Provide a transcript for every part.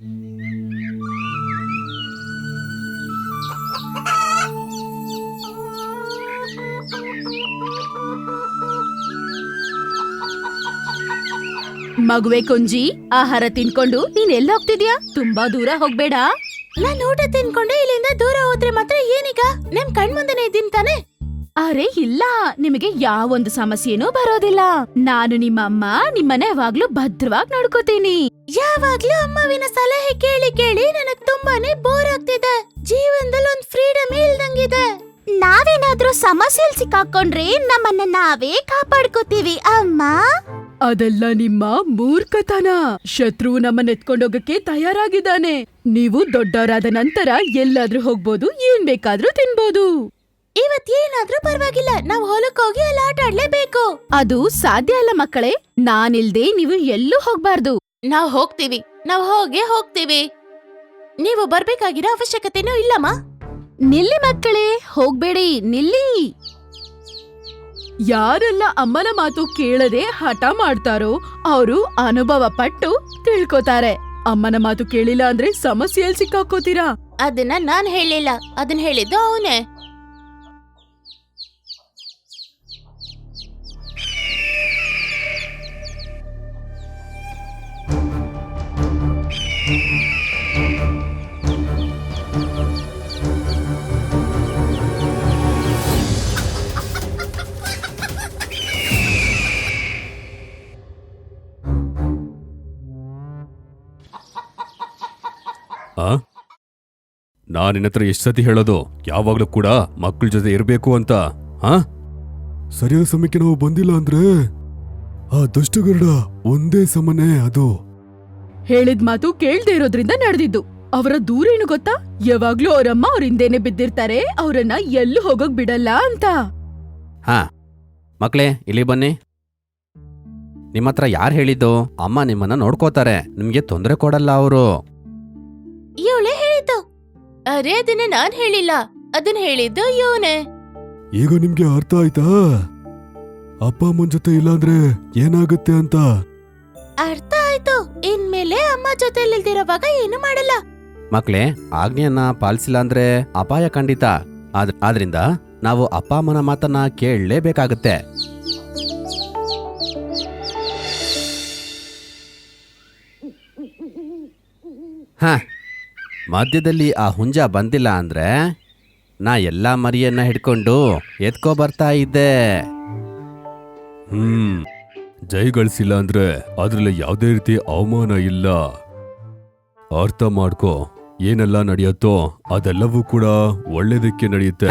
ಮಗುವೆ ಕುಂಜಿ, ಆಹಾರ ತಿನ್ಕೊಂಡು ನೀನ್ ಎಲ್ಲಿ ಹೋಗ್ತಿದ್ಯಾ? ತುಂಬಾ ದೂರ ಹೋಗ್ಬೇಡ. ನಾನ್ ಊಟ ತಿನ್ಕೊಂಡು ಇಲ್ಲಿಂದ ದೂರ ಹೋದ್ರೆ ಮಾತ್ರ ಏನೀಗ? ನಿಮ್ ಕಣ್ಮುಂದೆನೇ ಇದ್ದೀನಿ ತಾನೆ? ಅರೆ ಇಲ್ಲ, ನಿಮಗೆ ಯಾವೊಂದು ಸಮಸ್ಯೆನೂ ಬರೋದಿಲ್ಲ. ನಾನು ನಿಮ್ಮಮ್ಮ, ನಿಮ್ಮನೆ ಯಾವಾಗ್ಲೂ ಭದ್ರವಾಗಿ ನೋಡ್ಕೋತೀನಿ. ಯಾವಾಗ್ಲೂ ಅಮ್ಮವಿನ ಸಲಹೆ ಕೇಳಿ ಕೇಳಿ ನನಗ್ ತುಂಬಾನೇ ಬೋರ್ ಆಗ್ತಿದೆ. ಜೀವನದಲ್ಲಿ ಒಂದ್ ಫ್ರೀಡಮ್ ಇಲ್ದಂಗಿದೆ. ನಾವೇನಾದ್ರೂ ಸಮಸ್ಯೆಲ್ ಸಿಕ್ಕಾಕೊಂಡ್ರೆ ನಮ್ಮನ್ನ ನಾವೇ ಕಾಪಾಡ್ಕೋತೀವಿ ಅಮ್ಮ. ಅದೆಲ್ಲ ನಿಮ್ಮ ಮೂರ್ಖತನ. ಶತ್ರು ನಮ್ಮನ್ನ ಎತ್ಕೊಂಡೋಗಕ್ಕೆ ತಯಾರಾಗಿದ್ದಾನೆ. ನೀವು ದೊಡ್ಡವರಾದ ನಂತರ ಎಲ್ಲಾದ್ರೂ ಹೋಗ್ಬೋದು, ಏನ್ ಬೇಕಾದ್ರೂ ತಿನ್ಬೋದು. ಇವತ್ತೇನಾದ್ರೂ ಪರವಾಗಿಲ್ಲ, ನಾವ್ ಹೊಲಕ್ಕೋಗಿ ಅಲ್ಲಿ ಆಟ ಆಡ್ಲೇಬೇಕು. ಅದು ಸಾಧ್ಯ ಅಲ್ಲ ಮಕ್ಕಳೇ. ನಾನಿಲ್ದೆ ನೀವು ಎಲ್ಲೂ ಹೋಗ್ಬಾರ್ದು. ನಾವ್ ಹೋಗ್ತೀವಿ, ನಾವ್ ಹೋಗ್ತೀವಿ. ನೀವು ಬರ್ಬೇಕಾಗಿರೋ ಅವಶ್ಯಕತೆನೂ ಇಲ್ಲಮ್ಮ. ನಿಲ್ಲಿ ಮಕ್ಕಳೇ, ಹೋಗ್ಬೇಡಿ, ನಿಲ್ಲಿ. ಯಾರೆಲ್ಲ ಅಮ್ಮನ ಮಾತು ಕೇಳದೆ ಹಠ ಮಾಡ್ತಾರೋ ಅವರು ಅನುಭವ ಪಟ್ಟು ತಿಳ್ಕೊತಾರೆ. ಅಮ್ಮನ ಮಾತು ಕೇಳಿಲ್ಲ ಅಂದ್ರೆ ಸಮಸ್ಯೆಯಲ್ಲಿ ಸಿಕ್ಕಾಕೋತೀರಾ. ಅದನ್ನ ನಾನ್ ಹೇಳಿಲ್ಲ, ಅದನ್ನ ಹೇಳಿದ್ದು ಅವನೇ. ನಾನ್ ನಿನ್ನತ್ರ ಎಷ್ಟ್ ಸತಿ ಹೇಳೋದು, ಯಾವಾಗ್ಲೂ ಕೂಡ ಮಕ್ಕಳ ಜೊತೆ ಇರ್ಬೇಕು ಅಂತ. ಸರಿಯಾದ ಸಮಯಕ್ಕೆ ನಾವು ಬಂದಿಲ್ಲ ಅಂದ್ರೆ ಆ ದುಷ್ಟಗರುಡ ಒಂದೇ ಸಮನೆ ಅದು. ಹೇಳಿದ ಮಾತು ಕೇಳ್ದೆ ಇರೋದ್ರಿಂದ ನಡೆದಿದ್ದು. ಅವರ ದೂರ ಏನು ಗೊತ್ತಾ? ಯಾವಾಗ್ಲೂ ಅವರಮ್ಮ ಅವ್ರ ಹಿಂದೆನೆ ಬಿದ್ದಿರ್ತಾರೆ, ಅವರನ್ನ ಎಲ್ಲೂ ಹೋಗೋಕ್ ಬಿಡಲ್ಲ ಅಂತ. ಮಕ್ಳೇ, ಇಲ್ಲಿ ಬನ್ನಿ. ನಿಮ್ಮತ್ರ ಯಾರು ಹೇಳಿದ್ದು? ಅಮ್ಮ ನಿಮ್ಮನ್ನ ನೋಡ್ಕೋತಾರೆ, ನಿಮ್ಗೆ ತೊಂದರೆ ಕೊಡಲ್ಲ ಅವರು. ಇವಳೇ ಹೇಳಿದ್ದು. ಅರೆ, ಅದನ್ನ ನಾನ್ ಹೇಳಿಲ್ಲ, ಅದನ್ನ ಹೇಳಿದ್ದು ಇವನೇ. ಈಗ ನಿಮ್ಗೆ ಅರ್ಥ ಆಯ್ತಾ ಅಪ್ಪ ಅಮ್ಮನ್ ಜೊತೆ ಇಲ್ಲಾಂದ್ರೆ ಏನಾಗುತ್ತೆ ಅಂತ? ಅರ್ಥ ಆಯ್ತು. ಇನ್ಮೇಲೆ ಅಮ್ಮ ಜೊತೆಲಿಲ್ದಿರೋವಾಗ ಏನು ಮಾಡಲ್ಲ. ಮಕ್ಳೇ, ಆಜ್ಞೆಯನ್ನ ಪಾಲಿಸಿಲ್ಲ ಅಂದ್ರೆ ಅಪಾಯ ಖಂಡಿತ. ಆದ್ರಿಂದ ನಾವು ಅಪ್ಪ ಅಮ್ಮನ ಮಾತನ್ನ ಕೇಳಲೇಬೇಕಾಗತ್ತೆ. ಮಧ್ಯದಲ್ಲಿ ಆ ಹುಂಜ ಬಂದಿಲ್ಲ ಅಂದ್ರೆ ನಾ ಎಲ್ಲಾ ಮರಿಯನ್ನ ಹಿಡ್ಕೊಂಡು ಎತ್ಕೋ ಬರ್ತಾ ಇದ್ದೆ. ಜೈ ಗಳಿಸಿಲ್ಲ ಅಂದ್ರೆ ಅದ್ರಲ್ಲಿ ಯಾವುದೇ ರೀತಿ ಅವಮಾನ ಇಲ್ಲ. ಅರ್ಥ ಮಾಡ್ಕೋ, ಏನೆಲ್ಲ ನಡೆಯುತ್ತೋ ಅದೆಲ್ಲವೂ ಕೂಡ ಒಳ್ಳೇದಕ್ಕೆ ನಡೆಯುತ್ತೆ.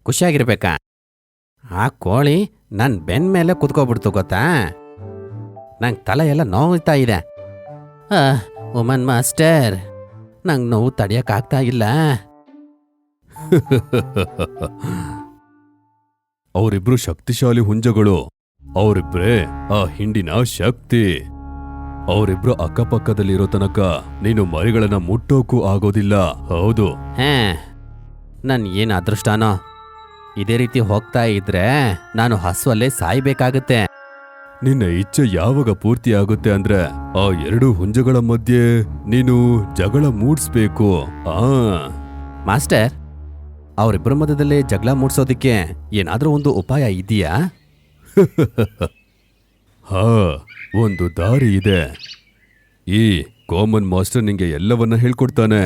ಖುಷಿಯಾಗಿರ್ಬೇಕಾ? ಆ ಕೋಳಿ ನನ್ ಬೆನ್ ಮೇಲೆ ಕುತ್ಕೋಬಿಡ್ತು ಗೊತ್ತಾ? ನಂಗೆ ತಲೆ ಎಲ್ಲ ನೋವ್ತಾ ಇದೆ. ಉಮನ್ ಮಾಸ್ಟರ್, ನಂಗೆ ನೋವು ತಡಿಯಕ್ಕಾಗ್ತಾ ಇಲ್ಲ. ಅವರಿಬ್ರು ಶಕ್ತಿಶಾಲಿ ಹುಂಜಗಳು. ಅವರಿಬ್ರೇ ಆ ಹಿಂಡಿನ ಶಕ್ತಿ. ಅವರಿಬ್ರು ಅಕ್ಕಪಕ್ಕದಲ್ಲಿರೋ ತನಕ ನೀನು ಮರಿಗಳನ್ನ ಮುಟ್ಟೋಕು ಆಗೋದಿಲ್ಲ. ಹೌದು. ನನ್ ಏನ್ ಅದೃಷ್ಟನೋ. ಇದೇ ರೀತಿ ಹೋಗ್ತಾ ಇದ್ರೆ ನಾನು ಹಸುವಲ್ಲೇ ಸಾಯ್ಬೇಕಾಗತ್ತೆ. ನಿನ್ನ ಇಚ್ಛೆ ಯಾವಾಗ ಪೂರ್ತಿ ಆಗುತ್ತೆ ಅಂದ್ರೆ ಆ ಎರಡು ಹುಂಜಗಳ ಮಧ್ಯೆ ನೀನು ಜಗಳ ಮೂಡ್ಸ್ಬೇಕು. ಮಾಸ್ಟರ್, ಅವರಿಬ್ಬರ ಮಧ್ಯದಲ್ಲಿ ಜಗಳ ಮೂಡ್ಸೋದಿಕ್ಕೆ ಏನಾದ್ರೂ ಒಂದು ಉಪಾಯ ಇದೆಯಾ? ಒಂದು ದಾರಿ ಇದೆ. ಈ ಕಾಮನ್ ಮಾಸ್ಟರ್ ನಿಂಗೆ ಎಲ್ಲವನ್ನ ಹೇಳ್ಕೊಡ್ತಾನೆ.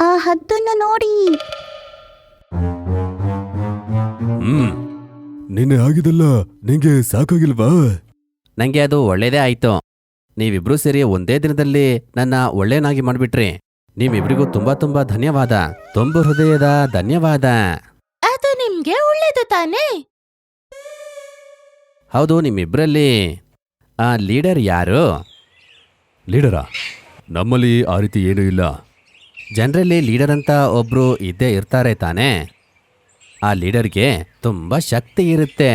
ಆ ಹದ್ದನ್ನ ನೋಡಿ. ನಿನ್ನೆ ಆಗಿದಲ್ಲ ನಿಂಗೆ ಸಾಕಾಗಿಲ್ವಾ? ನಂಗೆ ಅದು ಒಳ್ಳೇದೇ ಆಯ್ತು. ನೀವಿಬ್ರೂ ಸೇರಿ ಒಂದೇ ದಿನದಲ್ಲಿ ನನ್ನ ಒಳ್ಳೆಯನಾಗಿ ಮಾಡ್ಬಿಟ್ರಿ. ನೀವಿಬ್ರಿಗೂ ತುಂಬಾ ತುಂಬಾ ಧನ್ಯವಾದ. ತುಂಬು ಹೃದಯದ ಧನ್ಯವಾದ. ಅದು ನಿಮ್ಗೆ ಒಳ್ಳೇದು ತಾನೇ? ಹೌದು, ನಿಮ್ಮಿಬ್ರಲ್ಲಿ ಆ ಲೀಡರ್ ಯಾರು? ಲೀಡರಾ? ನಮ್ಮಲ್ಲಿ ಆ ರೀತಿ ಏನೂ ಇಲ್ಲ. ಜನರಲ್ಲಿ ಲೀಡರ್ ಅಂತ ಒಬ್ರು ಇದ್ದೇ ಇರ್ತಾರೆ ತಾನೇ? ಆ ಲೀಡರ್ಗೆ ತುಂಬಾ ಶಕ್ತಿ ಇರುತ್ತೆ.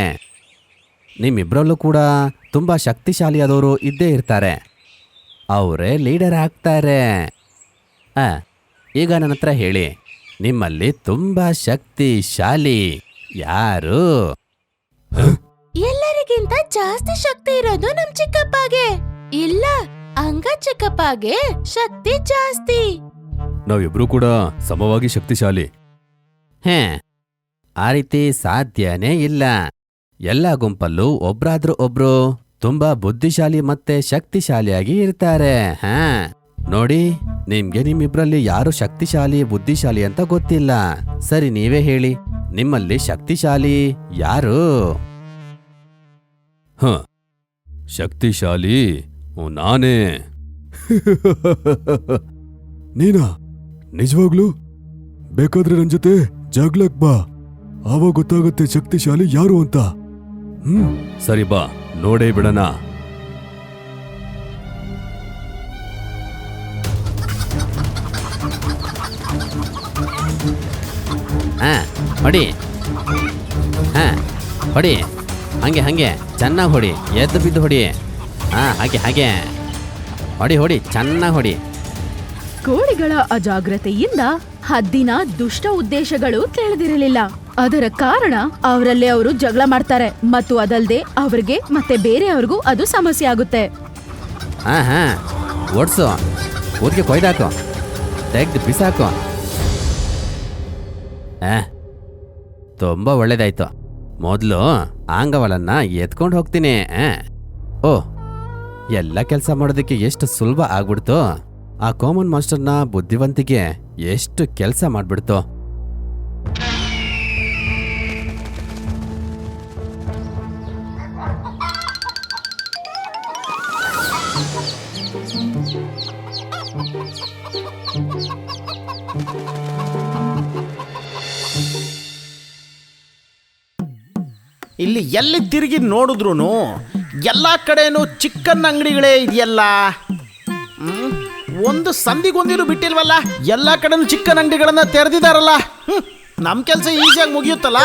ನಿಮ್ಮಿಬ್ರಲ್ಲೂ ಕೂಡ ತುಂಬಾ ಶಕ್ತಿಶಾಲಿಯಾದವರು ಇದ್ದೇ ಇರ್ತಾರೆ. ಅವರೇ ಲೀಡರ್ ಆಗ್ತಾರೆ. ಈಗ ನನ್ನ ಹತ್ರ ಹೇಳಿ, ನಿಮ್ಮಲ್ಲಿ ತುಂಬಾ ಶಕ್ತಿಶಾಲಿ ಯಾರು? ಎಲ್ಲರಿಗಿಂತ ಜಾಸ್ತಿ ಶಕ್ತಿ ಇರೋದು ನಮ್ ಚಿಕ್ಕಪ್ಪಗೆ. ಇಲ್ಲ, ಅಂಗ ಚಿಕ್ಕಪ್ಪಗೆ ಶಕ್ತಿ ಜಾಸ್ತಿ. ನಾವಿಬ್ರು ಕೂಡ ಸಮವಾಗಿ ಶಕ್ತಿಶಾಲಿ. ಹೇ, ಆ ರೀತಿ ಸಾಧ್ಯನೇ ಇಲ್ಲ. ಎಲ್ಲ ಗುಂಪಲ್ಲೂ ಒಬ್ರಾದ್ರೂ ಒಬ್ರು ತುಂಬಾ ಬುದ್ಧಿಶಾಲಿ ಮತ್ತೆ ಶಕ್ತಿಶಾಲಿಯಾಗಿ ಇರ್ತಾರೆ. ಹಾ ನೋಡಿ, ನಿಮ್ಗೆ ನಿಮ್ಮಿಬ್ರಲ್ಲಿ ಯಾರು ಶಕ್ತಿಶಾಲಿ ಬುದ್ಧಿಶಾಲಿ ಅಂತ ಗೊತ್ತಿಲ್ಲ. ಸರಿ, ನೀವೇ ಹೇಳಿ, ನಿಮ್ಮಲ್ಲಿ ಶಕ್ತಿಶಾಲಿ ಯಾರು? ಹ, ಶಕ್ತಿಶಾಲಿ ನಾನೇ. ನೀನಾ? ನಿಜವಾಗ್ಲು? ಬೇಕಾದ್ರೆ ನನ್ ಜೊತೆ ಜಗ್ಲಕ್ ಬಾ, ಆವಾಗ ಗೊತ್ತಾಗುತ್ತೆ ಶಕ್ತಿಶಾಲಿ ಯಾರು ಅಂತ. ಸರಿ ಬಾ, ನೋಡೇ ಬಿಡಣ. ಹಾ ಹೊಡಿ, ಹಾ ಹೊಡಿ, ಹಂಗೆ ಹಂಗೆ ಚೆನ್ನಾಗಿ ಹೊಡಿ, ಎದ್ದು ಬಿದ್ದು ಹೊಡಿ. ಹಾ ಹಾಗೆ ಹಾಗೆ ಹೊಡಿ ಹೊಡಿ, ಚೆನ್ನಾಗಿ ಹೊಡಿ. ಕೋಳಿಗಳ ಅಜಾಗ್ರತೆಯಿಂದ ಹದ್ದಿನ ದುಷ್ಟ ಉದ್ದೇಶಗಳು ತಿಳಿದಿರಲಿಲ್ಲ. ಅದರ ಕಾರಣ ಅವರಲ್ಲೇ ಅವರು ಜಗಳ ಮಾಡ್ತಾರೆ, ಮತ್ತು ಅದಲ್ಲದೆ ಅವ್ರಿಗೆ ಮತ್ತೆ ಬೇರೆಯವ್ರಿಗೂ ಅದು ಸಮಸ್ಯೆ ಆಗುತ್ತೆ. ಹಾ ಹಾ ಓಡಿಸು, ಊರಿಗೆ ಕೊಯ್ದಾಕು, ತೆಗ್ದು ಬಿಸಾಕು. ತುಂಬ ಒಳ್ಳೇದಾಯ್ತು. ಮೊದಲು ಆಂಗವಳನ್ನ ಎತ್ಕೊಂಡು ಹೋಗ್ತೀನಿ. ಓ, ಎಲ್ಲ ಕೆಲಸ ಮಾಡೋದಕ್ಕೆ ಎಷ್ಟು ಸುಲಭ ಆಗ್ಬಿಡ್ತು. ಆ ಕಾಮನ್ ಮಾಸ್ಟರ್ನ ಬುದ್ಧಿವಂತಿಕೆ ಎಷ್ಟು ಕೆಲಸ ಮಾಡ್ಬಿಡ್ತು. ಇಲ್ಲಿ ಎಲ್ಲಿ ತಿರುಗಿ ನೋಡಿದ್ರು ಎಲ್ಲ ಕಡೆನೂ ಚಿಕನ್ ಅಂಗಡಿಗಳೇ ಇದೆಯಲ್ಲ. ಒಂದು ಸಂದಿಗೊಂದಿರು ಬಿಟ್ಟಿಲ್ವಲ್ಲ, ಎಲ್ಲ ಕಡೆನೂ ಚಿಕನ್ ಅಂಗಡಿಗಳನ್ನ ತೆರೆದಿದ್ದಾರಲ್ಲ. ನಮ್ಮ ಕೆಲಸ ಈಸಿಯಾಗಿ ಮುಗಿಯುತ್ತಲ್ಲ.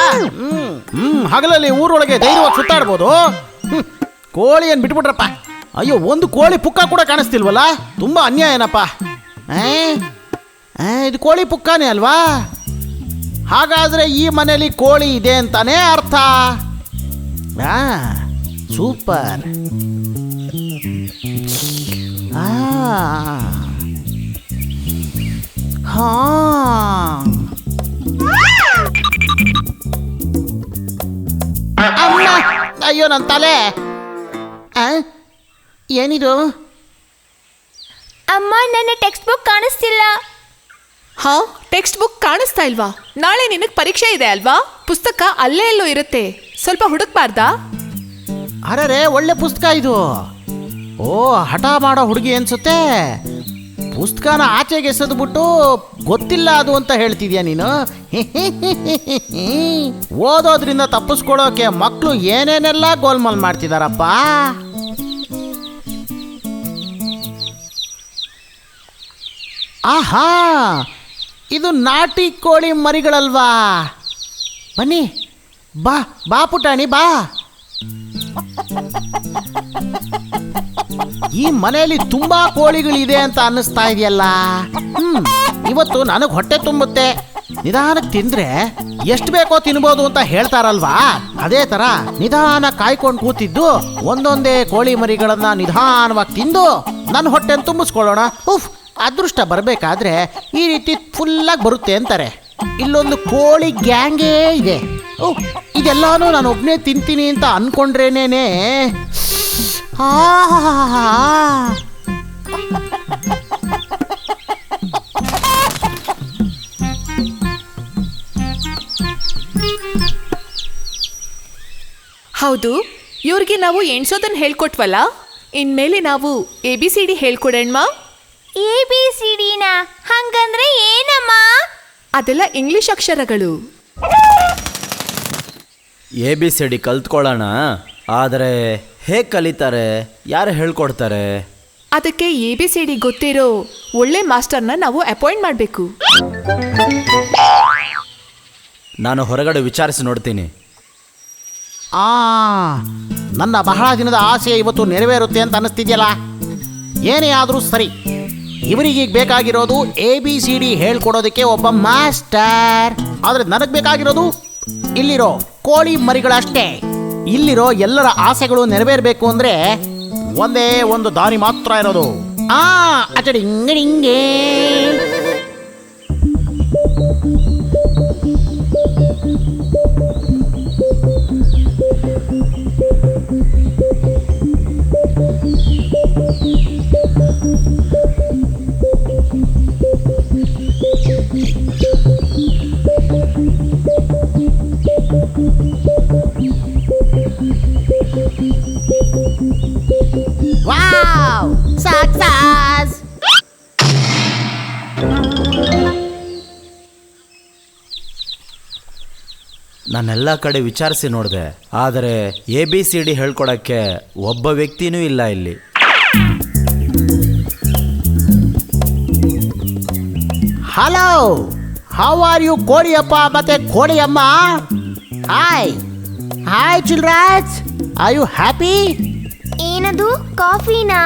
ಹಗಲಲ್ಲಿ ಊರೊಳಗೆ ಧೈರ್ಯವಾಗಿ ಸುತ್ತಾಡ್ಬೋದು. ಕೋಳಿ ಏನು ಬಿಟ್ಬಿಟ್ರಪ್ಪ. ಅಯ್ಯೋ, ಒಂದು ಕೋಳಿ ಪುಕ್ಕ ಕೂಡ ಕಾಣಿಸ್ತಿಲ್ವಲ್ಲ, ತುಂಬ ಅನ್ಯಾಯ ಏನಪ್ಪ. ಇದು ಕೋಳಿ ಪುಕ್ಕನೇ ಅಲ್ವಾ? ಹಾಗಾದರೆ ಈ ಮನೆಯಲ್ಲಿ ಕೋಳಿ ಇದೆ ಅಂತಾನೇ ಅರ್ಥ. ಸೂಪರ್. ಹಾ, ಅಮ್ಮ, ಅಯ್ಯೋ ನನ್ನ ತಲೆ. ಏನಿದು? ಅಮ್ಮ, ನನ್ನ ಟೆಕ್ಸ್ಟ್ ಬುಕ್ ಕಾಣಿಸ್ತಿಲ್ಲ. ಹಾ, ಟೆಕ್ಸ್ಟ್ ಬುಕ್ ಕಾಣಿಸ್ತಾ ಇಲ್ವಾ? ನಾಳೆ ನಿನಗೆ ಪರೀಕ್ಷೆ ಇದೆ ಅಲ್ವಾ? ಪುಸ್ತಕ ಅಲ್ಲೇ ಎಲ್ಲೋ ಇರುತ್ತೆ, ಸ್ವಲ್ಪ ಹುಡುಕ್ಬಾರ್ದಾ? ಅರೆ, ಒಳ್ಳೆ ಪುಸ್ತಕ ಇದು. ಓ, ಹಠ ಮಾಡೋ ಹುಡುಗಿ ಅನ್ಸುತ್ತೆ. ಪುಸ್ತಕನ ಆಚೆಗೆ ಎಸೆದ್ಬಿಟ್ಟು ಗೊತ್ತಿಲ್ಲ ಅದು ಅಂತ ಹೇಳ್ತಿದ್ಯಾ ನೀನು? ಓದೋದ್ರಿಂದ ತಪ್ಪಿಸ್ಕೊಳ್ಳೋಕೆ ಮಕ್ಕಳು ಏನೇನೆಲ್ಲ ಗೋಲ್ಮಾಲ್ ಮಾಡ್ತಿದಾರಪ್ಪ. ಆಹಾ, ಇದು ನಾಟಿ ಕೋಳಿ ಮರಿಗಳಲ್ವಾ? ಬನ್ನಿ, ಬಾ ಬಾ ಪುಟಾಣಿ ಬಾ. ಈ ಮನೆಯಲ್ಲಿ ತುಂಬಾ ಕೋಳಿಗಳಿದೆ ಅಂತ ಅನ್ನಿಸ್ತಾ ಇದೆಯಲ್ಲ. ಇವತ್ತು ನನಗೆ ಹೊಟ್ಟೆ ತುಂಬುತ್ತೆ. ನಿಧಾನಕ್ಕೆ ತಿಂದ್ರೆ ಎಷ್ಟು ಬೇಕೋ ತಿನ್ಬೋದು ಅಂತ ಹೇಳ್ತಾರಲ್ವಾ, ಅದೇ ತರ ನಿಧಾನ ಕಾಯ್ಕೊಂಡು ಕೂತಿದ್ದು ಒಂದೊಂದೇ ಕೋಳಿ ಮರಿಗಳನ್ನ ನಿಧಾನವಾಗಿ ತಿಂದು ನನ್ನ ಹೊಟ್ಟೆನ ತುಂಬಿಸ್ಕೊಳ್ಳೋಣ. ಉಫ್, ಅದೃಷ್ಟ ಬರಬೇಕಾದ್ರೆ ಈ ರೀತಿ ಫುಲ್ಲಾಗಿ ಬರುತ್ತೆ ಅಂತಾರೆ. ಇಲ್ಲೊಂದು ಕೋಳಿ ಗ್ಯಾಂಗೇ ಇದೆ. ಇದೆಲ್ಲಾನು ನಾನು ಒಬ್ಬನೇ ತಿಂತೀನಿ ಅಂತ ಅನ್ಕೊಂಡ್ರೇನೇನೆ. ಹೌದು, ಇವ್ರಿಗೆ ನಾವು ಎಣ್ಸೋದನ್ನ ಹೇಳ್ಕೊಟ್ವಲ್ಲ, ಇನ್ಮೇಲೆ ನಾವು ABCD ಹೇಳ್ಕೊಡಣ್ಮ. ABCDನ ಹಂಗಂದ್ರೆ ಏನಮ್ಮ? ಅದೆಲ್ಲ ಇಂಗ್ಲಿಷ್ ಅಕ್ಷರಗಳು. ABCD ಕಲ್ತ್ಕೊಳ್ಳೋಣ, ಆದರೆ ಹೇಗೆ ಕಲಿತಾರೆ? ಯಾರು ಹೇಳ್ಕೊಡ್ತಾರೆ? ಅದಕ್ಕೆ ABCD ಗೊತ್ತಿರೋ ಒಳ್ಳೆ ಮಾಸ್ಟರ್ನ ನಾವು ಅಪಾಯಿಂಟ್ ಮಾಡಬೇಕು. ನಾನು ಹೊರಗಡೆ ವಿಚಾರಿಸಿ ನೋಡ್ತೀನಿ. ನನ್ನ ಬಹಳ ದಿನದ ಆಸೆ ಇವತ್ತು ನೆರವೇರುತ್ತೆ ಅಂತ ಅನ್ನಿಸ್ತಿದ್ಯಲ್ಲ. ಏನೇ ಆದರೂ ಸರಿ, ಇವರಿಗೆ ಈಗ ಬೇಕಾಗಿರೋದು ABCD ಹೇಳ್ಕೊಡೋದಕ್ಕೆ ಒಬ್ಬ ಮಾಸ್ಟರ್. ಆದ್ರೆ ನನಗೆ ಬೇಕಾಗಿರೋದು ಇಲ್ಲಿರೋ ಕೋಳಿ ಮರಿಗಳಷ್ಟೇ. ಇಲ್ಲಿರೋ ಎಲ್ಲರ ಆಸೆಗಳು ನೆರವೇರಬೇಕು ಅಂದ್ರೆ ಒಂದೇ ಒಂದು ದಾರಿ ಮಾತ್ರ ಇರೋದು. ಅಚಡಿಂಗಡಿಂಗೆ. Wow, success! ನಾನೆಲ್ಲ ಕಡೆ ವಿಚಾರಿಸಿ ನೋಡಿದೆ, ಆದರೆ ABCD ಹೇಳ್ಕೊಡಕ್ಕೆ ಒಬ್ಬ ವ್ಯಕ್ತಿನೂ ಇಲ್ಲ ಇಲ್ಲಿ. ಹಲೋ, ಹೌ ಆರ್ ಯು ಕೋಳಿಯಪ್ಪ ಮತ್ತೆ ಕೋಳಿಯಮ್ಮ? Hi hi childrens, are you happy? ಏನದು ಕಾಫಿನಾ?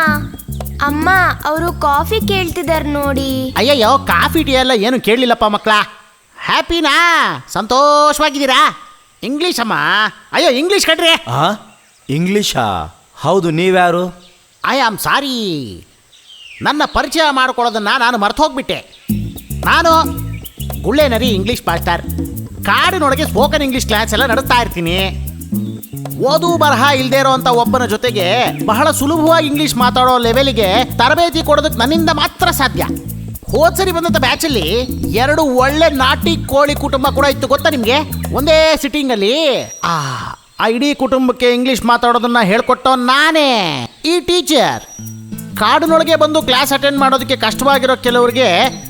ಅಮ್ಮ ಅವರು ಕಾಫಿ ಕೇಳ್ತಿದಾರ ನೋಡಿ. ಅಯ್ಯಯ್ಯೋ, ಕಾಫಿ ಟೀ ಎಲ್ಲ ಏನು ಕೇಳಲಿಲ್ಲಪ್ಪ ಮಕ್ಕಳ. ಹ್ಯಾಪಿನಾ? ಸಂತೋಷವಾಗಿದ್ದೀರಾ? ಇಂಗ್ಲೀಷ್ ಅಮ್ಮ. ಅಯ್ಯೋ ಇಂಗ್ಲೀಷ್ ಕಣ್ರಿ. ಇಂಗ್ಲೀಷಾ? ಹೌದು, ನೀವ್ಯಾರು? ಐ ಆಮ್ ಸಾರಿ, ನನ್ನ ಪರಿಚಯ ಮಾಡ್ಕೊಳ್ಳೋದನ್ನು ನಾನು ಮರ್ತು ಹೋಗ್ಬಿಟ್ಟೆ. ನಾನು ಗುಳ್ಳೆನರಿ ಇಂಗ್ಲೀಷ್ ಮಾಸ್ಟರ್. ಕಾಡಿನೊಳಗೆ ಸ್ಪೋಕನ್ ಇಂಗ್ಲೀಷ್ ಕ್ಲಾಸ್ ಎಲ್ಲ ನಡೆಸ್ತಾ ಇರ್ತೀನಿ. ಓದು ಬರಹ ಇಲ್ಲದೆ ಇರೋಂಥ ಒಬ್ಬನ ಜೊತೆಗೆ ಬಹಳ ಸುಲಭವಾಗಿ ಇಂಗ್ಲೀಷ್ ಮಾತಾಡೋ ಲೆವೆಲ್ಗೆ ತರಬೇತಿ ಕೊಡೋದಕ್ಕೆ ನನ್ನಿಂದ ಮಾತ್ರ ಸಾಧ್ಯ. ಹೋದ್ಸರಿ ಬಂದಂಥ ಬ್ಯಾಚಲ್ಲಿ 2 ಒಳ್ಳೆ ನಾಟಿ ಕೋಳಿ ಕುಟುಂಬ ಕೂಡ ಇತ್ತು, ಗೊತ್ತಾ ನಿಮಗೆ? ಒಂದೇ ಸಿಟ್ಟಿಂಗಲ್ಲಿ ಆ ಇಡೀ ಕುಟುಂಬಕ್ಕೆ ಇಂಗ್ಲೀಷ್ ಮಾತಾಡೋದನ್ನ ಹೇಳ್ಕೊಟ್ಟೋ ನಾನೇ, ಈ ಟೀಚರ್. ಕಾಡಿನೊಳಗೆ ಬಂದು ಕ್ಲಾಸ್ ಅಟೆಂಡ್ ಮಾಡೋದಕ್ಕೆ ಕಷ್ಟವಾಗಿರೋ ಕೆಲವರಿಗೆ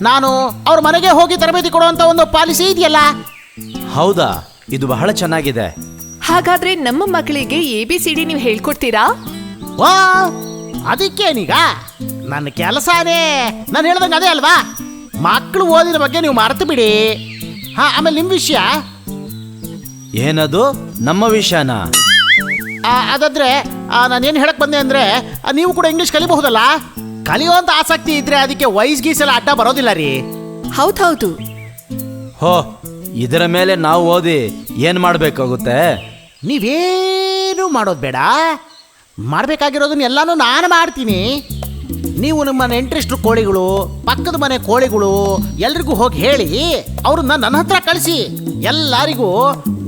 ನಾನು ಅವ್ರ ಮನೆಗೆ ಹೋಗಿ ತರಬೇತಿ ಕೊಡುವಂಥ ಒಂದು ಪಾಲಿಸಿ ಇದೆಯಲ್ಲ. ಹೌದಾ? ಇದು ಬಹಳ ಚೆನ್ನಾಗಿದೆ. ಹಾಗಾದ್ರೆ ನಮ್ಮ ಮಕ್ಕಳಿಗೆ ABCD ನೀವು ಹೇಳ್ಕೊಡ್ತೀರಾ? ವಾ, ಅದಕ್ಕೇನೀಗ ನನ್ನ ಕೆಲಸನೇ ನಾನು ಹೇಳ್ದಂಗೆ ಅದೇ ಅಲ್ವಾ. ಮಕ್ಕಳು ಓದಿನ ಬಗ್ಗೆ ನೀವು ಮರೆತು ಬಿಡಿ. ಆಮೇಲೆ ನಿಮ್ಮ ವಿಷಯ ಏನದು? ನಮ್ಮ ವಿಷಯನಾ? ಅದಾದ್ರೆ ನಾನೇನು ಹೇಳಕ್ ಬಂದೆ ಅಂದ್ರೆ, ನೀವು ಕೂಡ ಇಂಗ್ಲೀಷ್ ಕಲಿಬಹುದಲ್ಲ. ಕಲಿಯುವಂತ ಆಸಕ್ತಿ ಇದ್ರೆ ಅದಕ್ಕೆ ವಯಸ್ ಗೀಸೆಲ್ಲ ಅಡ್ಡ ಬರೋದಿಲ್ಲ ರೀ. ಹೌದೌದು. ಹೋ, ಇದರ ಮೇಲೆ ನಾವು ಓದಿ ಏನು ಮಾಡಬೇಕಾಗುತ್ತೆ? ನೀವೇನು ಮಾಡೋದು ಬೇಡ, ಮಾಡಬೇಕಾಗಿರೋದನ್ನ ಎಲ್ಲಾನು ನಾನು ಮಾಡ್ತೀನಿ. ನೀವು ನಿಮ್ಮ ನೆಂಟರಿಷ್ಟ್ರು ಕೋಳಿಗಳು, ಪಕ್ಕದ ಮನೆ ಕೋಳಿಗಳು ಎಲ್ರಿಗೂ ಹೋಗಿ ಹೇಳಿ ಅವ್ರನ್ನ ನನ್ನ ಹತ್ರ ಕಳಿಸಿ. ಎಲ್ಲರಿಗೂ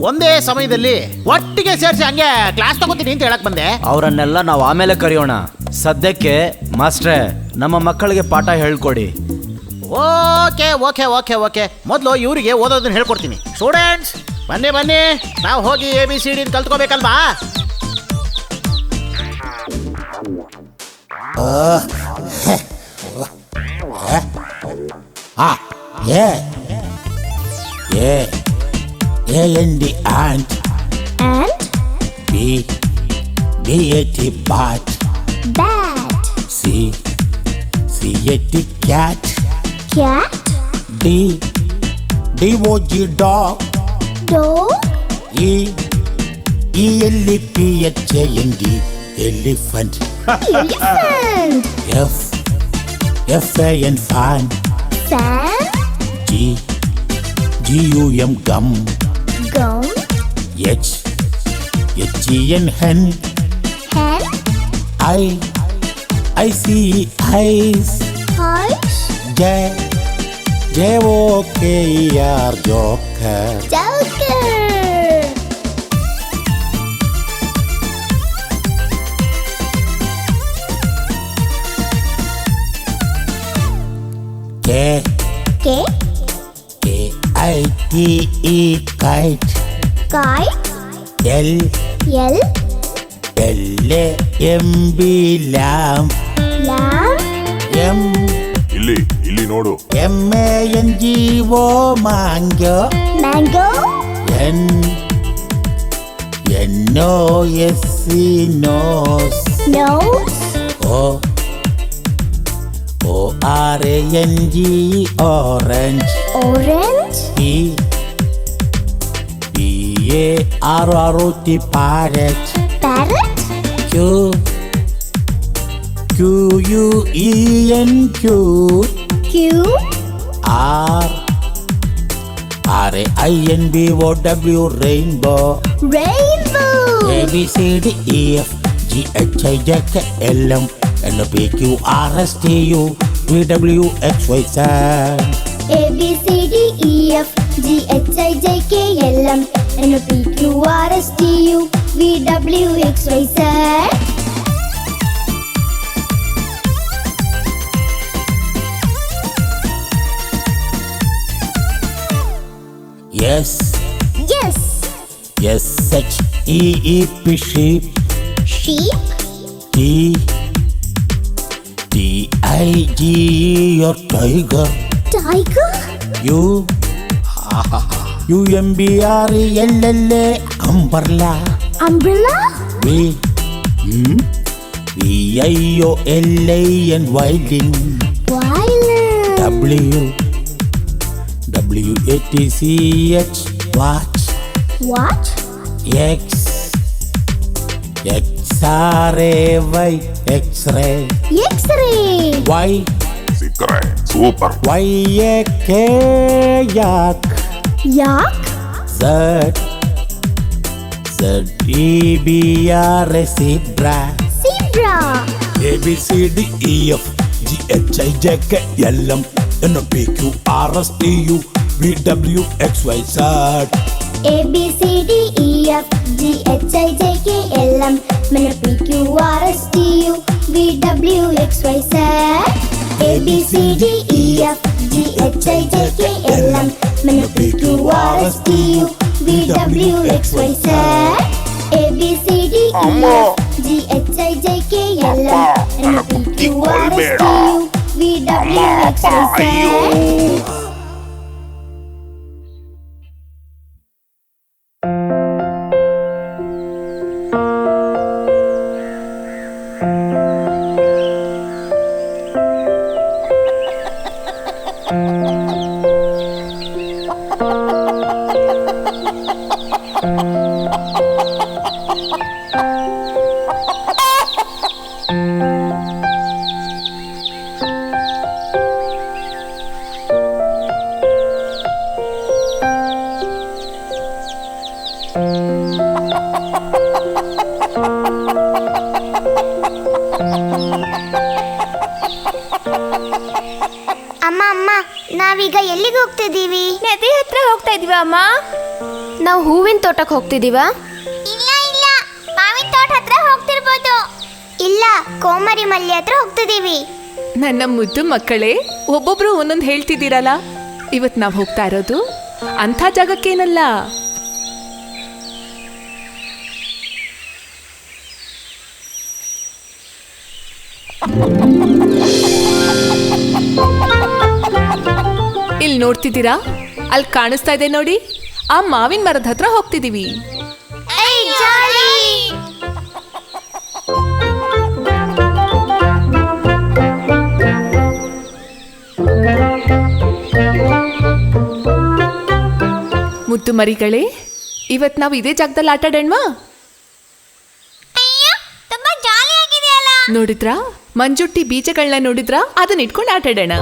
ಒಂದೇ ಸಮಯದಲ್ಲಿ ಒಟ್ಟಿಗೆ ಸೇರಿಸಿ ಹಂಗೆ ಕ್ಲಾಸ್ ತಗೋತೀನಿ ಅಂತ ಹೇಳಕ್ ಬಂದೆ. ಅವರನ್ನೆಲ್ಲ ನಾವು ಆಮೇಲೆ ಕರೆಯೋಣ. ಸದ್ಯಕ್ಕೆ ಮಾಸ್ಟ್ರೇ, ನಮ್ಮ ಮಕ್ಕಳಿಗೆ ಪಾಠ ಹೇಳ್ಕೊಡಿ. ಓಕೆ ಓಕೆ ಓಕೆ ಓಕೆ ಮೊದಲು ಇವರಿಗೆ ಓದೋದನ್ನ ಹೇಳ್ಕೊಡ್ತೀನಿ. ಸ್ಟೂಡೆಂಟ್ಸ್ ಬನ್ನಿ ಬನ್ನಿ, ನಾವು ಹೋಗಿ ABCD ಕಲ್ತ್ಕೋಬೇಕಲ್ವಾ? A-N-D ant. And B-A-T bat. bat. C-A-T cat. Cat. D-O-G dog. Dog. E-L-E-P-H-A-N-D elephant. Elephant. F-A-N fan. Fan. G-U-M gum. Gum. H-E-N hen. Hen. I-C-E eyes. Eyes. J-O-K-E-R joker. Joker. K. K-I-T-E kite. Kite. L. L. L-A-M-B lamb. Lamb. M. ಇಲ್ಲಿ ನೋಡು. M-A-N-G-O mango. Mango. N-O-S-E nose. Nose. O-R-A-N-G orange. Orange. P-A-R-R-O-T parrot. Parrot. QUENQ Q R RAINBOW rainbow rainbow ABCDEF GHIJK LM NOPQ RSTU VWXYZ A B C D E F G H I J K L M N O P Q R S T U V W X Y Z. Yes Yes. SHEEP sheep Sheep. T TIGE your tiger Tiger. UMBRELLA umbrella Umbrella. VIOLAN violin Violin. WATCH watch What? X XRAY X-ray X-ray. Y ಸಿಕ್ಕರೆ super. YAK yak Yak. Z ZEBR zebra Zebra. ABCDEF GHIJK LM NOPQ RSTU VWXYZ A B C D E F G H I J K L M N O P Q R S T U V W X Y Z. A B C D E F G H I J K L M N O P Q R S T U V W X Y Z. A B C D E F G H I J K L M N O P Q R S T U V W X Y Z. ಅಮ್ಮ ಅಮ್ಮ ನಾವೀಗ ಎಲ್ಲಿಗೆ ಹೋಗ್ತಿದ್ದೀವಿ? ನದಿ ಹತ್ರ ಹೋಗ್ತಾ ಇದೀವ ಅಮ್ಮ. ನಾವು ಹೂವಿನ ತೋಟಕ್ಕೆ ಹೋಗ್ತಿದೀವ? ಇಲ್ಲ ಇಲ್ಲ, ಮಾವಿನ ತೋಟ ಹತ್ರ ಹೋಗ್ತಿರ್ಬೋದು. ಇಲ್ಲ, ಕೋಮರಿ ಮಲ್ಲಿ ಹತ್ರ ಹೋಗ್ತಿದೀವಿ. ನನ್ನ ಮುದ್ದು ಮಕ್ಕಳೇ, ಒಬ್ಬೊಬ್ರು ಒಂದೊಂದು ಹೇಳ್ತಿದ್ದೀರಲ್ಲ. ಇವತ್ತು ನಾವು ಹೋಗ್ತಾ ಇರೋದು ಅಂಥ ಜಾಗಕ್ಕೇನಲ್ಲ. ಇಲ್ಲಿ ನೋಡ್ತಿದ್ದೀರಾ? ಅಲ್ಲಿ ಕಾಣಿಸ್ತಾ ಇದೆ ನೋಡಿ, ಆ ಮಾವಿನ ಮರದ ಹತ್ರ ಹೋಗ್ತಿದೀವಿ. ಮುದ್ದು ಮರಿಗಳೇ, ಇವತ್ತು ನಾವು ಇದೇ ಜಾಗದಲ್ಲಿ ಆಟ ಆಡೋಣವಾ? ನೋಡಿದ್ರಾ? ಮಂಜುಟ್ಟಿ ಬೀಜಗಳನ್ನ ನೋಡಿದ್ರಾ? ಅದನ್ನ ಇಟ್ಕೊಂಡು ಆಟ ಆಡೋಣ.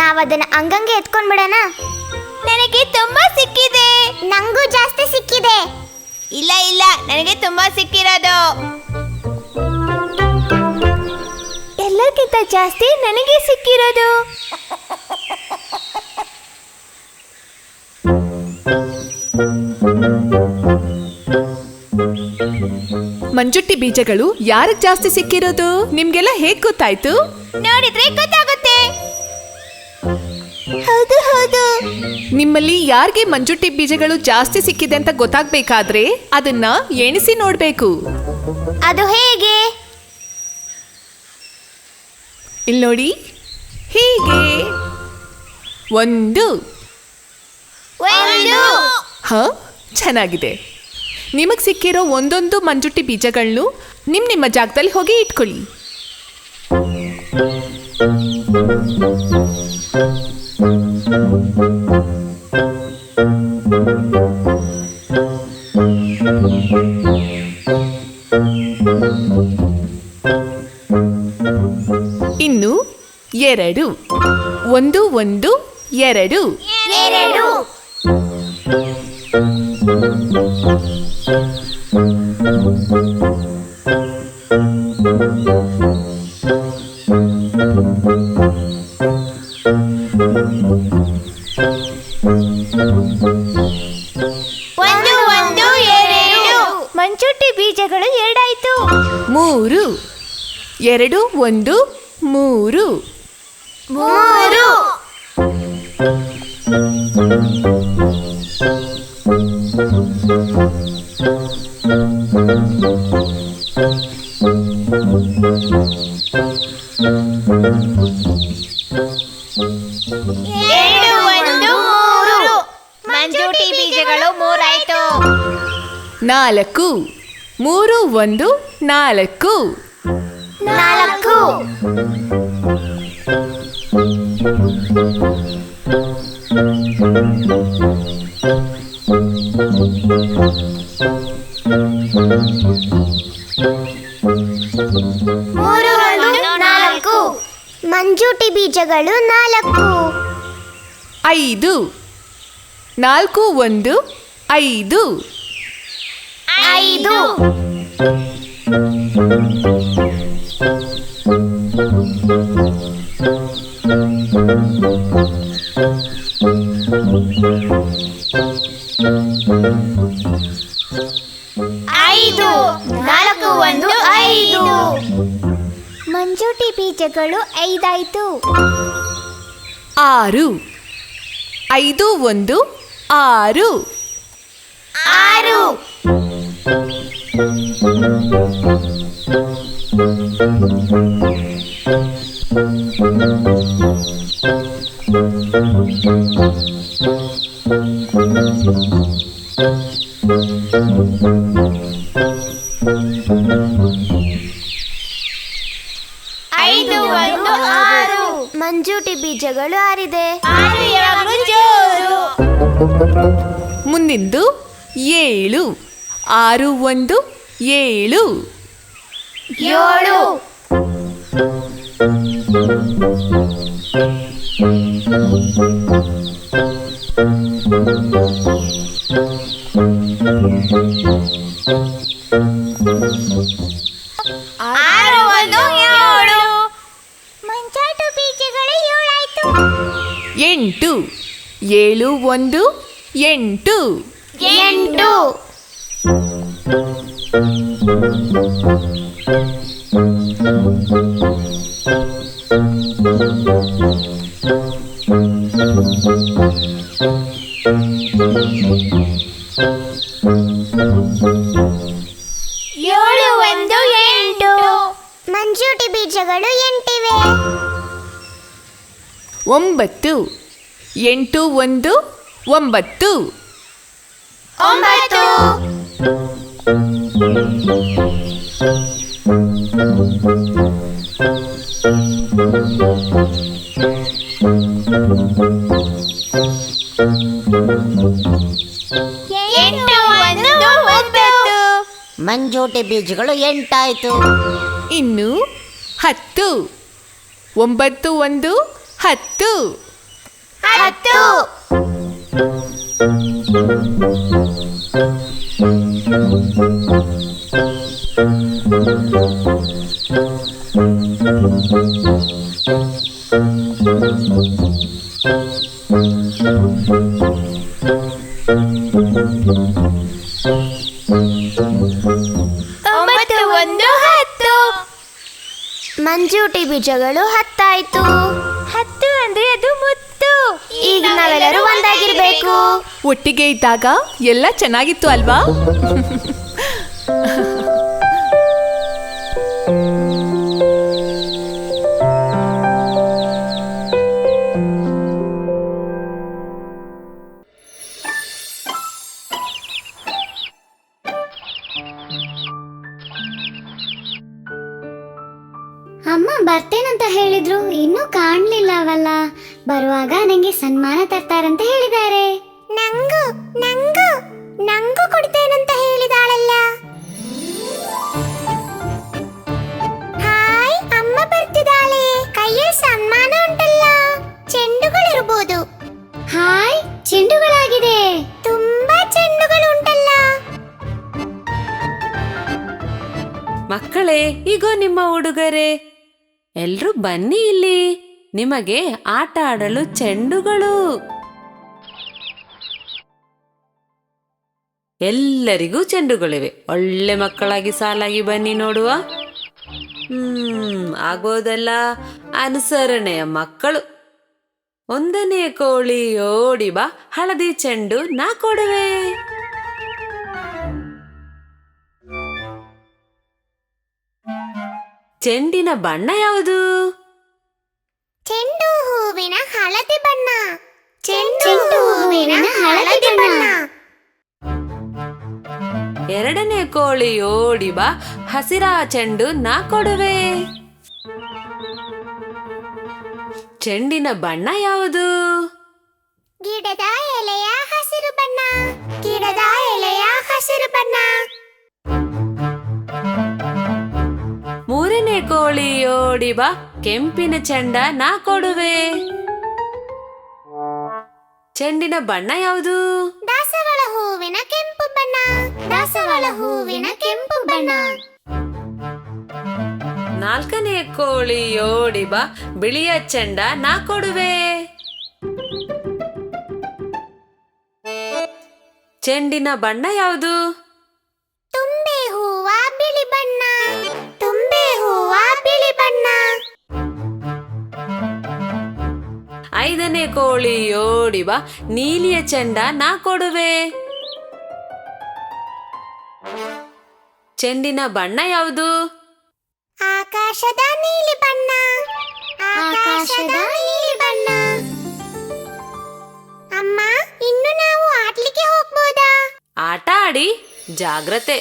ನಾವದನ್ನ ಅಂಗಂಗೆ ಎತ್ಕೊಂಡ್ ಬಿಡೋಣ. ನನಗೆ ತುಂಬಾ ಸಿಕ್ಕಿದೆ. ನಂಗೂ ಜಾಸ್ತಿ ಸಿಕ್ಕಿದೆ. ಇಲ್ಲ ಇಲ್ಲ, ನನಗೆ ತುಂಬಾ ಸಿಕ್ಕಿರೋದು. ಎಲ್ಲಕ್ಕಿಂತ ಜಾಸ್ತಿ ನನಗೆ ಸಿಕ್ಕಿರೋದು. ಮಂಜುಟ್ಟಿ ಬೀಜಗಳು ಯಾರಿಗೆ ಜಾಸ್ತಿ ಸಿಕ್ಕಿರೋದು ನಿಮ್ಗೆಲ್ಲ ಹೇಗ್ ಗೊತ್ತಾಯ್ತು? ನೋಡಿದ್ರೆ ಗೊತ್ತಾಗುತ್ತೆ. ಹೌದು ಹೌದು. ನಿಮ್ಮಲ್ಲಿ ಯಾರಿಗೆ ಮಂಜುಟ್ಟಿ ಬೀಜಗಳು ಜಾಸ್ತಿ ಸಿಕ್ಕಿದೆ ಅಂತ ಗೊತ್ತಾಗ್ಬೇಕಾದ್ರೆ ಅದನ್ನ ಎಣಿಸಿ ನೋಡ್ಬೇಕು. ಅದು ಹೇಗೆ? ಇಲ್ಲಿ ನೋಡಿ, ಹೀಗೆ 1. ಹ, ಚೆನ್ನಾಗಿದೆ. ನಿಮಗೆ ಸಿಕ್ಕಿರೋ ಒಂದೊಂದು ಮಂಜುಟ್ಟಿ ಬೀಜಗಳನ್ನು ನಿಮ್ಮ ಜಾಗದಲ್ಲಿ ಹೋಗಿ ಇಟ್ಕೊಳ್ಳಿ. ಇನ್ನು 2 1 1 2 ಮಂಚೂಟಿ ಬೀಜಗಳು 2 ಆಯ್ತು. 3 2 1 3 ಮಂಜೂಟಿ ಬೀಜಗಳು 3 ಆಯ್ತು. 4 3 1 4 ಮಂಜೂಟಿ ಬೀಜಗಳು 4 5 4 1 5 ಮಂಜೂಟಿ ಬೀಜಗಳು 5 ಆಯ್ತು. 6 5 1 6 ಮಂಜೂಟಿ ಬೀಜಗಳು 6 ಇದೆ. ಮುಂದಿಂದು 7 6 1 7 ಮಂಜೂಟಿ ಬೀಜಗಳು 7 ಆಯ್ತು. 8 7 1 8 ಮಂಜೂಟಿ ಬೀಜಗಳು 8 ಇವೆ. 9 8 1 9 ಮಂಜೂಟಿ ಬೀಜಗಳು 8 ಆಯ್ತು. ಇನ್ನು 10 9 1 10 ಮಂಜೂಟಿ ಬೀಜಗಳು 10 ಆಯ್ತು. 10 ಅಂದ್ರೆ ಅದು ಮುತ್ತು. ಈಗ ನಾವೆಲ್ಲರೂ ಒಂದಾಗಿರ್ಬೇಕು. ಒಟ್ಟಿಗೆ ಇದ್ದಾಗ ಎಲ್ಲ ಚೆನ್ನಾಗಿತ್ತು ಅಲ್ವಾ? ಅಮ್ಮ ಬರ್ತೇನಂತ ಹೇಳಿದ್ರು, ಇನ್ನೂ ಕಾಣ್ಲಿಲ್ಲವಲ್ಲ. ಬರುವಾಗ ನಂಗೆ ಸನ್ಮಾನ ತರ್ತಾರಂತ ಹೇಳಿದ್ದಾರೆ. ನಂಗೂ ನಂಗೂ ನಂಗೂ ಕೊಡ್ತೇನಂತ ಹೇಳಿದಾಳಲ್ಲ. ಹಾಯ್, ಅಮ್ಮ ಬರ್ತಿದ್ದಾಳೆ. ಕೈಯಲ್ಲಿ ಸನ್ಮಾನ ಉಂಟಲ್ಲ, ಚೆಂಡುಗಳಿರ್ಬೋದು. ಹಾಯ್, ಚೆಂಡುಗಳಾಗಿದೆ. ತುಂಬಾ ಚೆಂಡುಗಳು ಉಂಟಲ್ಲ. ಮಕ್ಕಳೇ, ಈಗ ನಿಮ್ಮ ಉಡುಗೊರೆ. ಎಲ್ರೂ ಬನ್ನಿ ಇಲ್ಲಿ, ನಿಮಗೆ ಆಟ ಆಡಲು ಚೆಂಡುಗಳು. ಎಲ್ಲರಿಗೂ ಚೆಂಡುಗಳಿವೆ. ಒಳ್ಳೆ ಮಕ್ಕಳಾಗಿ ಸಾಲಾಗಿ ಬನ್ನಿ ನೋಡುವ. ಆಗ್ಬೋದಲ್ಲ. ಅನುಸರಣೆಯ ಮಕ್ಕಳು. 1ನೇ ಕೋಳಿ ಓಡಿ ಬಾ, ಹಳದಿ ಚೆಂಡು ನಾ ಕೊಡುವೆ. ಚೆಂಡಿನ ಬಣ್ಣ ಯಾವುದು? ಚೆಂಡು ಹೂವಿನ ಹಳದಿ ಬಣ್ಣ. ಚೆಂಡು ಹೂವಿನ ಹಳದಿ ಬಣ್ಣ. 2ನೇ ಕೋಳಿ ಓಡಿ ಬಾ, ಹಸಿರ ಚೆಂಡು ನಾ ಕೊಡುವೆ. ಚೆಂಡಿನ ಬಣ್ಣ ಯಾವುದು? ಗಿಡದ ಎಲೆಯ ಹಸಿರು ಬಣ್ಣ. ಗಿಡದ ಎಲೆಯ ಹಸಿರು ಬಣ್ಣ. 3ನೇ ಕೋಳಿ ಓಡಿ ಬಾ, ಕೆಂಪಿನ ಚೆಂಡ ನಾ ಕೊಡುವೆ. ಚೆಂಡಿನ ಬಣ್ಣ ಯಾವುದು? ದಾಸವಾಳ ಹೂವಿನ ಕೆಂಪು ಬಣ್ಣ. ದಾಸವಾಳ ಹೂವಿನ ಕೆಂಪು ಬಣ್ಣ. 4ನೇ ಕೋಳಿ ಓಡಿ ಬಾ, ಬಿಳಿಯ ಚೆಂಡ ನಾ ಕೊಡುವೆ. ಚೆಂಡಿನ ಬಣ್ಣ ಯಾವುದು? ತುಂಬೆ ಹೂವ ಬಿಳಿ ಬಣ್ಣ. ತುಂಬೆ ಹೂವ ಬಿಳಿ ಬಣ್ಣ. 5ನೇ ಕೋಳಿ ಓಡಿ ಬಾ, ನೀಲಿಯ ಚೆಂಡ ನಾ ಕೊಡುವೆ. ಚೆಂಡಿನ ಬಣ್ಣ ಯಾವುದು? ಆಕಾಶದ ನೀಲಿ ಬಣ್ಣ. ಆಕಾಶದ ನೀಲಿ ಬಣ್ಣ. ಅಮ್ಮ, ಇನ್ನು ನಾವು ಆಡ್ಲಿಕ್ಕೆ ಹೋಗ್ಬೋದಾ? ಆಟ ಆಡಿ, ಜಾಗ್ರತೆ.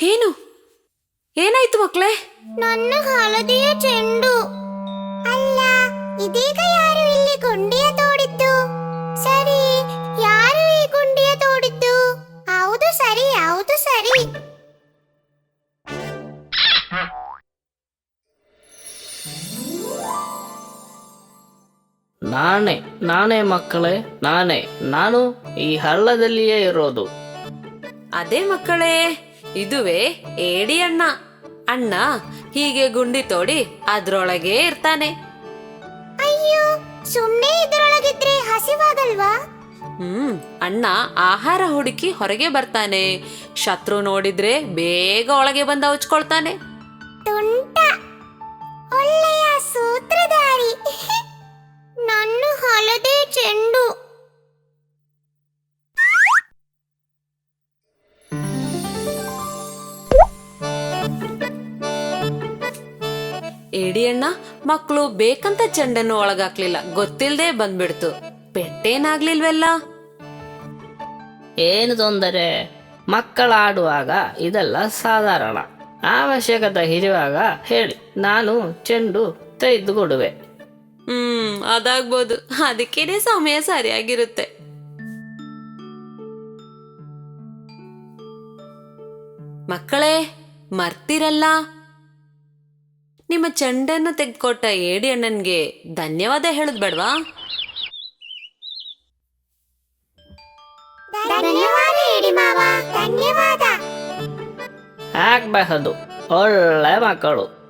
ಏನು ಏನಾಯ್ತು ಮಕ್ಕಳೇ? ನನ್ನ ಹಳದಿಯ ಚೆಂಡು. ಅಲ್ಲ, ಇದೀಗ ಯಾರು ಇಲ್ಲಿ ಗುಂಡಿಯ ತೋಡಿದ್ದು? ಸರಿ, ಯಾರು ಈ ಗುಂಡಿಯ ತೋಡಿದ್ದು? ಹೌದು ಸರಿ, ಹೌದು ಸರಿ. ನಾನೇ ಮಕ್ಕಳೇ, ನಾನು ಈ ಹಳ್ಳದಲ್ಲಿಯೇ ಇರೋದು. ಅದೇ ಮಕ್ಕಳೇ, ಇದುವೇ ಏಡಿ ಅಣ್ಣ. ಅಣ್ಣ ಹೀಗೆ ಗುಂಡಿ ತೋಡಿ ಅದ್ರೊಳಗೆ ಇರ್ತಾನೆ. ಅಯ್ಯೋ, ಸುಮ್ನೆ ಇದರೊಳಗಿದ್ರೆ ಹಸಿವಾಗಲ್ವಾ? ಅಣ್ಣ ಆಹಾರ ಹುಡುಕಿ ಹೊರಗೆ ಬರ್ತಾನೆ. ಶತ್ರು ನೋಡಿದ್ರೆ ಬೇಗ ಒಳಗೆ ಬಂದ ಹಚ್ಕೊಳ್ತಾನೆ. ತುಂಟ, ಒಳ್ಳೆಯ ಸೂತ್ರಧಾರಿ. ನನ್ನ ಹಳದಿ ಚೆಂಡು. ಏಡಿ ಅಣ್ಣ ಮಕ್ಕಳು ಬೇಕಂತ ಚೆಂಡನ್ನು ಒಳಗಾಕ್ಲಿಲ್ಲ, ಗೊತ್ತಿಲ್ದೆ ಬಂದ್ಬಿಡ್ತು. ಪೆಟ್ಟೇನಾಗ್ಲಿಲ್ವೆಲ್ಲ? ಏನು ತೊಂದರೆ? ಮಕ್ಕಳಾಡುವಾಗ ಇದೆಲ್ಲ ಸಾಧಾರಣ. ಅವಶ್ಯಕತೆ ಇರುವಾಗ ಹೇಳಿ, ನಾನು ಚೆಂಡು ತೆಗೆದುಕೊಡುವೆ. ಅದಾಗ್ಬೋದು. ಅದಕ್ಕೇನೆ ಸಮಯ ಸರಿಯಾಗಿರುತ್ತೆ. ಮಕ್ಕಳೇ, ಮರ್ತಿರಲ್ಲ, ನಿಮ್ಮ ಚೆಂಡನ್ನು ತೆಗೆದುಕೊಟ್ಟ ಏಡಿ ಅಣ್ಣನ್ಗೆ ಧನ್ಯವಾದ ಹೇಳುದ್ ಬೇಡ್ವಾ? ಧನ್ಯವಾದ ಏಡಿ ಮಾವ, ಧನ್ಯವಾದ. ಆಗಬಹುದು. ಒಳ್ಳೆ ಮಕ್ಕಳು.